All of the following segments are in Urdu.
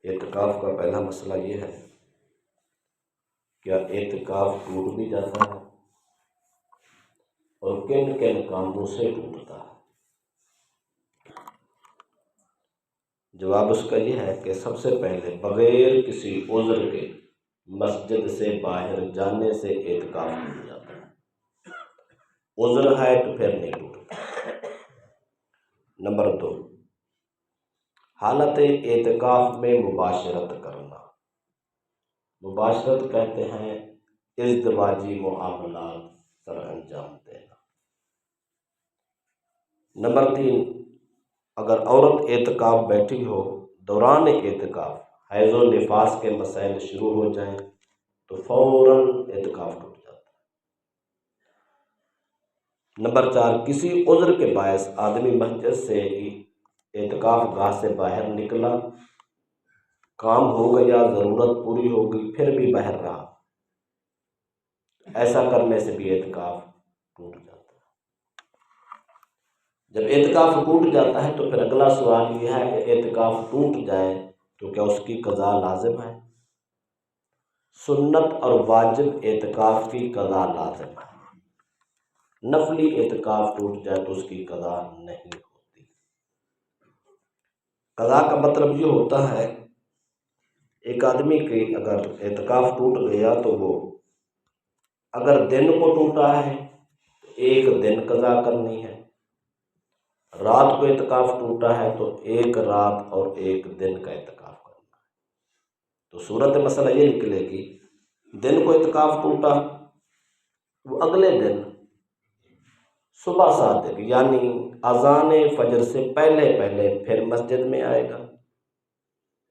اعتکاف کا پہلا مسئلہ یہ ہے، کیا اعتکاف ٹوٹ بھی جاتا ہے اور کن کن کاموں سے ٹوٹتا ہے؟ جواب اس کا یہ ہے کہ سب سے پہلے بغیر کسی عذر کے مسجد سے باہر جانے سے اعتکاف ٹوٹ جاتا ہے۔ عذر ہے تو پھر نہیں ٹوٹتا۔ نمبر 2، حالت اعتکاف میں مباشرت کرنا۔ مباشرت کہتے ہیں ازدواجی معاملات سر انجام دینا۔ نمبر 3، اگر عورت اعتکاف بیٹھی ہو، دوران اعتکاف حیض و نفاس کے مسائل شروع ہو جائیں تو فوراً اعتکاف ٹوٹ جاتا ہے۔ نمبر 4، کسی عذر کے باعث آدمی مسجد سے اعتکاف گاہ سے باہر نکلا، کام ہو گیا، ضرورت پوری ہو گئی، پھر بھی باہر رہا، ایسا کرنے سے بھی اعتکاف ٹوٹ جاتا ہے۔ جب اعتکاف ٹوٹ جاتا ہے تو پھر اگلا سوال یہ ہے کہ اعتکاف ٹوٹ جائے تو کیا اس کی قضا لازم ہے؟ سنت اور واجب اعتکاف کی قضا لازم ہے۔ نفلی اعتکاف ٹوٹ جائے تو اس کی قضا نہیں ہوتی۔ قضا کا مطلب یہ ہوتا ہے، ایک آدمی کی اگر اعتکاف ٹوٹ گیا تو وہ اگر دن کو ٹوٹا ہے تو ایک دن قضا کرنی ہے، رات کو اعتکاف ٹوٹا ہے تو ایک رات اور ایک دن کا اعتکاف کرنا ہے۔ تو صورت مسئلہ یہ نکلے گی، دن کو اعتکاف ٹوٹا، وہ اگلے دن صبح صادق یعنی اذان فجر سے پہلے پھر مسجد میں آئے گا،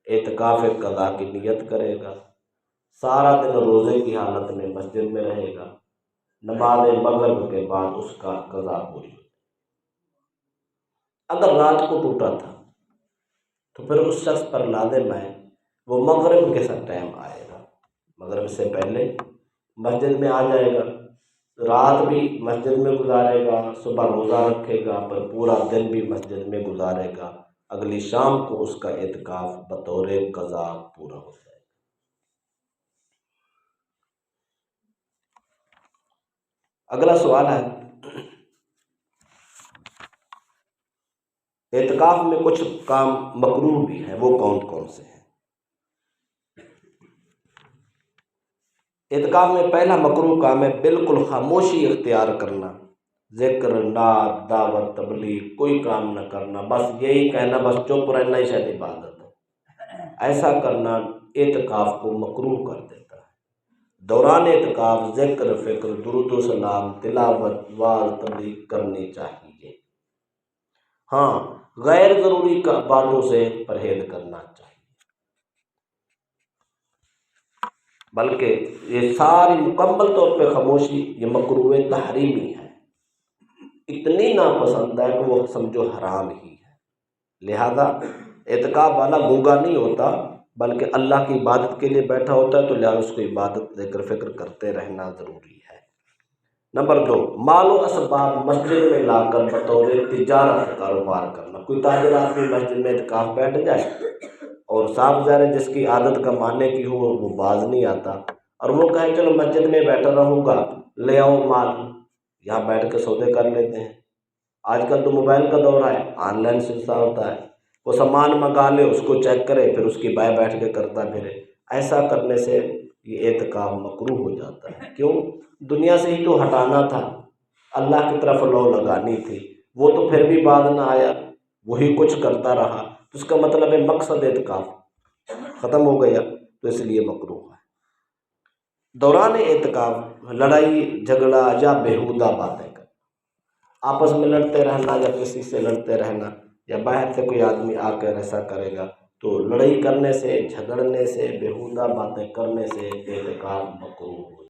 اعتکاف قضا کی نیت کرے گا، سارا دن روزے کی حالت میں مسجد میں رہے گا، نماز مغرب کے بعد اس کا قضا پوری ہوگی۔ اگر رات کو ٹوٹا تھا تو پھر اس شخص پر لازم ہے وہ مغرب کے ساتھ ٹائم آئے گا، مغرب سے پہلے مسجد میں آ جائے گا، رات بھی مسجد میں گزارے گا، صبح روزہ رکھے گا، پر پورا دن بھی مسجد میں گزارے گا، اگلی شام کو اس کا اعتکاف بطور قضا پورا ہو جائے گا۔ اگلا سوال ہے، اعتکاف میں کچھ کام مکروہ بھی ہیں، وہ کون کون سے ہیں؟ اعتکاف میں پہلا مکروہ کام ہے بالکل خاموشی اختیار کرنا، ذکر، نعت، دعوت، تبلیغ کوئی کام نہ کرنا، بس یہی کہنا، بس چپ رہنا ہی شاید عبادت ہے۔ ایسا کرنا اعتکاف کو مکروہ کر دیتا ہے۔ دوران اعتکاف ذکر، فکر، درود و سلام، تلاوت، وعظ، تبلیغ کرنی چاہیے۔ ہاں، غیر ضروری باتوں سے پرہیز کرنا چاہیے، بلکہ یہ ساری مکمل طور پہ خاموشی یہ مکروہ تحریمی ہے، اتنی ناپسند ہے کہ وہ سمجھو حرام ہی ہے۔ لہذا اعتکاف والا گونگا نہیں ہوتا بلکہ اللہ کی عبادت کے لیے بیٹھا ہوتا ہے، تو لہذا اس کو عبادت ذکر فکر کرتے رہنا ضروری ہے۔ نمبر 2، مال و اسباب مسجد میں لا کر بطور تجارت کاروبار کرنا۔ کوئی تاجر آدمی مسجد میں اعتکاف بیٹھ جائے اور صاحب ظاہر ہے جس کی عادت کمانے کی ہو وہ باز نہیں آتا، اور وہ کہے چلو مسجد میں بیٹھا رہوں گا، لے آؤ مال، یہاں بیٹھ کے سودے کر لیتے ہیں۔ آج کل تو موبائل کا دور ہے، آن لائن سلسلہ ہوتا ہے، وہ سامان منگا لے، اس کو چیک کرے، پھر اس کی بائیں بیٹھ کے کرتا پھرے۔ ایسا کرنے سے یہ اعتکاف مکروہ ہو جاتا ہے۔ کیوں؟ دنیا سے ہی تو ہٹانا تھا، اللہ کی طرف لو لگانی تھی، وہ تو پھر بھی باز نہ آیا، وہی کچھ کرتا رہا، تو اس کا مطلب ہے مقصد اعتکاف ختم ہو گیا، تو اس لیے مکروہ ہے۔ دوران اعتکاف لڑائی جھگڑا یا بیہودہ باتیں کرنا، آپس میں لڑتے رہنا یا کسی سے لڑتے رہنا، یا باہر سے کوئی آدمی آ کر ایسا کرے گا، تو لڑائی کرنے سے، جھگڑنے سے، بیہودہ باتیں کرنے سے اعتکاف مکروہ ہو